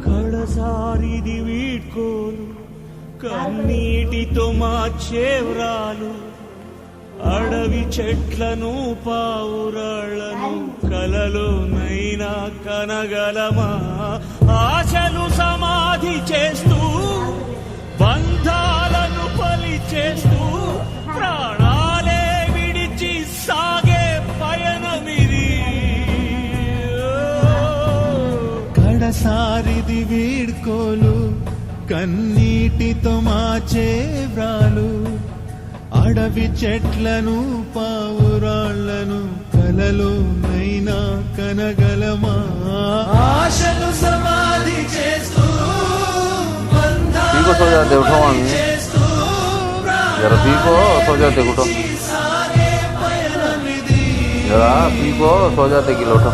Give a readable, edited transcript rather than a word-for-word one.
కడసారిది వీడ్కోలు కన్నీటితో మార్చేవ్రాలు అడవి చెట్లను పావురాళ్లను కలలోనైనా కనగలమా ఆశలు సమాధి చేస్తూ బంధాలను పలి చేస్తూ ప్రాణాలే విడిచి సాగే పయనమిది కడసారిది వీడ్కోలు కన్నీటితో మాచే వ్రాలు అడవి చెట్లను పావురాళ్లను కలలోనైనా కనగలమా ఆశలు సమాధి చేస్తూ पी को सो जाते उठो मामी जरा पी को सो जाते उठो जरा पी को सो जाते कि लौटो